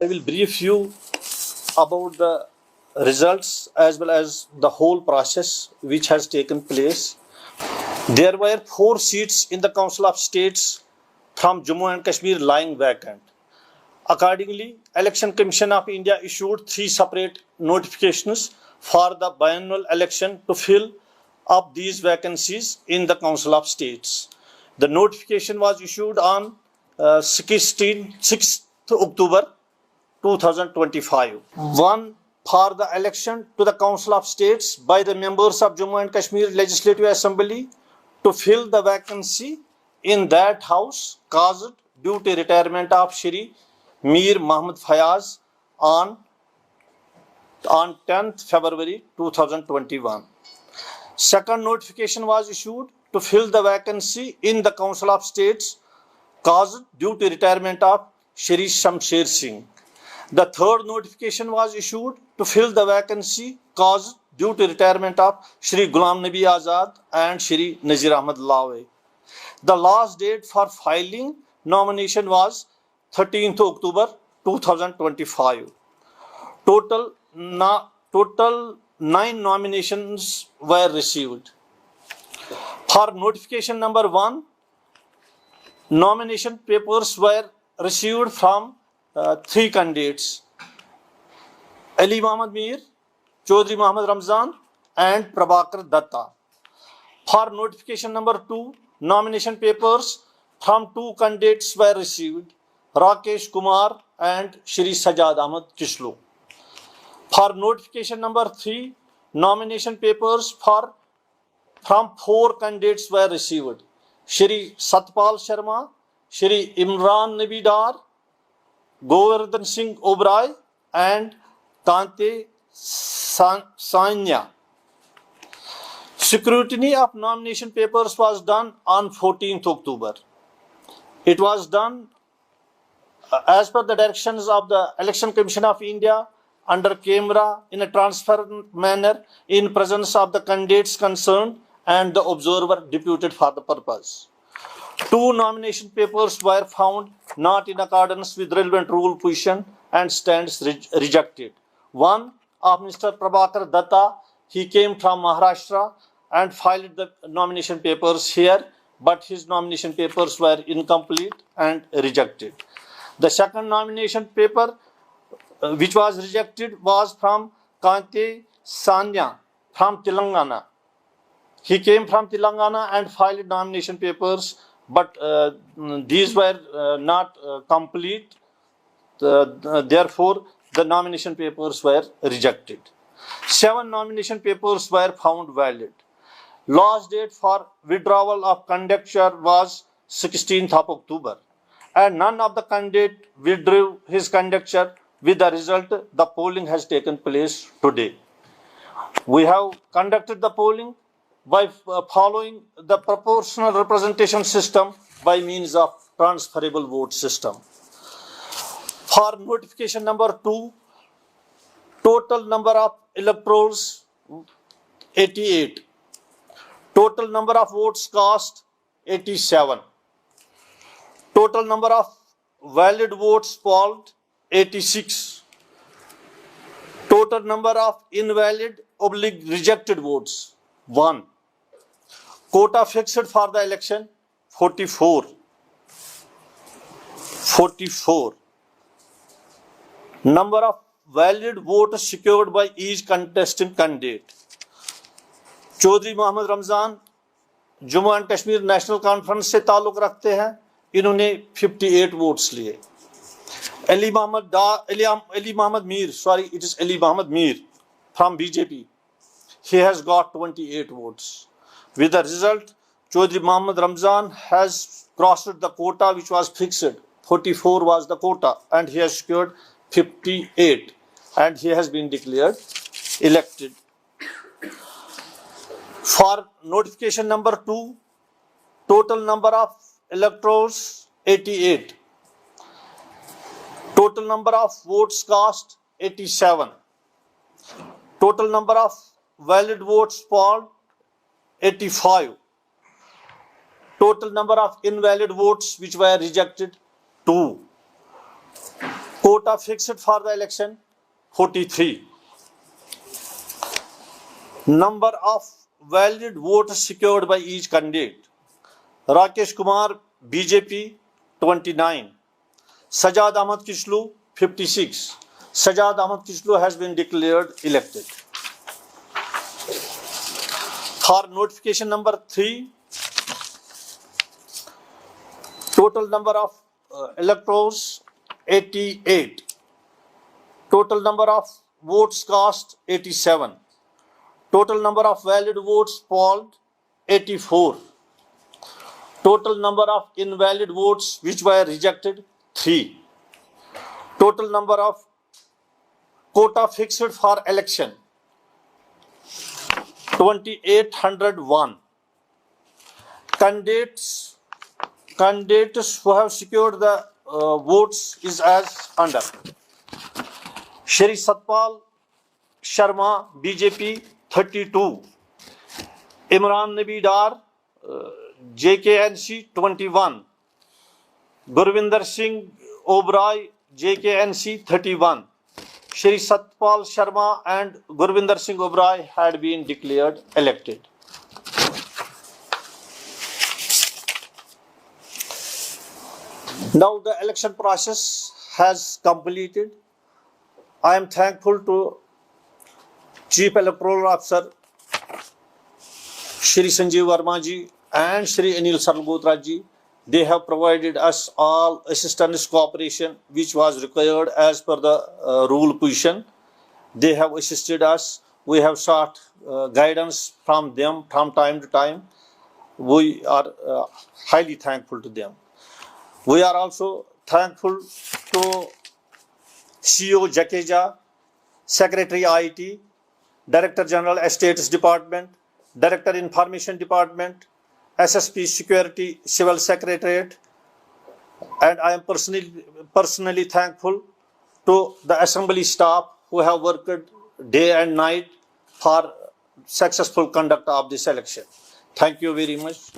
I will brief you about the results as well as the whole process which has taken place. There were 4 seats in the Council of States from Jammu and Kashmir lying vacant. Accordingly, Election Commission of India issued 3 separate notifications for the biennial election to fill up these vacancies in the Council of States. The notification was issued on 6th October 2025. One for the election to the Council of States by the members of Jammu and Kashmir Legislative Assembly to fill the vacancy in that house caused due to retirement of Shri Mir Muhammad Fayaz on 10th February 2021. Second notification was issued to fill the vacancy in the Council of States caused due to retirement of Shri Shamsher Singh. The third notification was issued to fill the vacancy caused due to retirement of Shri Ghulam Nabi Azad and Shri Nazir Ahmad Lawe. The last date for filing nomination was 13th October 2025. Total 9 nominations were received. For notification number 1, nomination papers were received from 3 candidates: Ali Muhammad Mir, Chaudhry Muhammad Ramzan and Prabhakar Datta. For notification number 2, nomination papers from 2 candidates were received: Rakesh Kumar and Shri Sajjad Ahmad Kishlu. For notification number 3, nomination papers from 4 candidates were received: Shri Satpal Sharma, Shri Imran Nabi Dar, Govardhan Singh Obrai and Kante Sanya. Scrutiny of nomination papers was done on 14th October. It was done as per the directions of the Election Commission of India under camera in a transparent manner in presence of the candidates concerned and the observer deputed for the purpose. 2 nomination papers were found not in accordance with relevant rule position and stands rejected. One of Mr. Prabhakar Datta, he came from Maharashtra and filed the nomination papers here, but his nomination papers were incomplete and rejected. The second nomination paper which was rejected was from Kante Sanya from Telangana. He came from Telangana and filed nomination papers, but these were not complete. Therefore, the nomination papers were rejected. 7 nomination papers were found valid. Last date for withdrawal of candidature was 16th of October, and none of the candidate withdrew his candidature. With the result, the polling has taken place today. We have conducted the polling by following the proportional representation system by means of transferable vote system. For notification number 2, total number of electors 88. Total number of votes cast 87. Total number of valid votes polled 86. Total number of invalid / rejected votes 1. Quota fixed for the election 44. Number of valid votes secured by each contesting candidate: Chaudhary Mohammad Ramzan Jammu and Kashmir National Conference से ताल्लुक रखते हैं, इन्होंने 58 votes लिए. Ali Muhammad Mir, it is Ali Muhammad Mir from BJP. He has got 28 votes. With the result, Chaudhry Muhammad Ramzan has crossed the quota which was fixed. 44 was the quota and he has secured 58 and he has been declared elected. For notification number 2, total number of electors 88. Total number of votes cast 87. Total number of valid votes polled 85. Total number of invalid votes which were rejected 2. Quota fixed for the election 43. Number of valid votes secured by each candidate. Rakesh Kumar, BJP 29. Sajad Ahmad Kishlu 56. Sajad Ahmad Kishlu has been declared elected. For notification number 3, total number of electors 88. Total number of votes cast 87. Total number of valid votes polled 84. Total number of invalid votes which were rejected 3. Total number of quota fixed for election 2801. Candidates who have secured the votes is as under. Shri Satpal Sharma, BJP 32. Imran Nabi Dar, JKNC 21. Gurvinder Singh Obrai, JKNC 31. Shri Satpal Sharma and Gurvinder Singh Obrai had been declared elected. Now the election process has completed. I am thankful to Chief Electoral Officer Shri Sanjeev Verma ji and Shri Anil Saralgotra ji. They have provided us all assistance cooperation which was required as per the rule position. They have assisted us. We have sought guidance from them from time to time. We are highly thankful to them. We are also thankful to CEO Jakeja, Secretary IT, Director General Estates Department, Director Information Department, SSP Security Civil Secretariat, and I am personally thankful to the assembly staff who have worked day and night for successful conduct of this election. Thank you very much.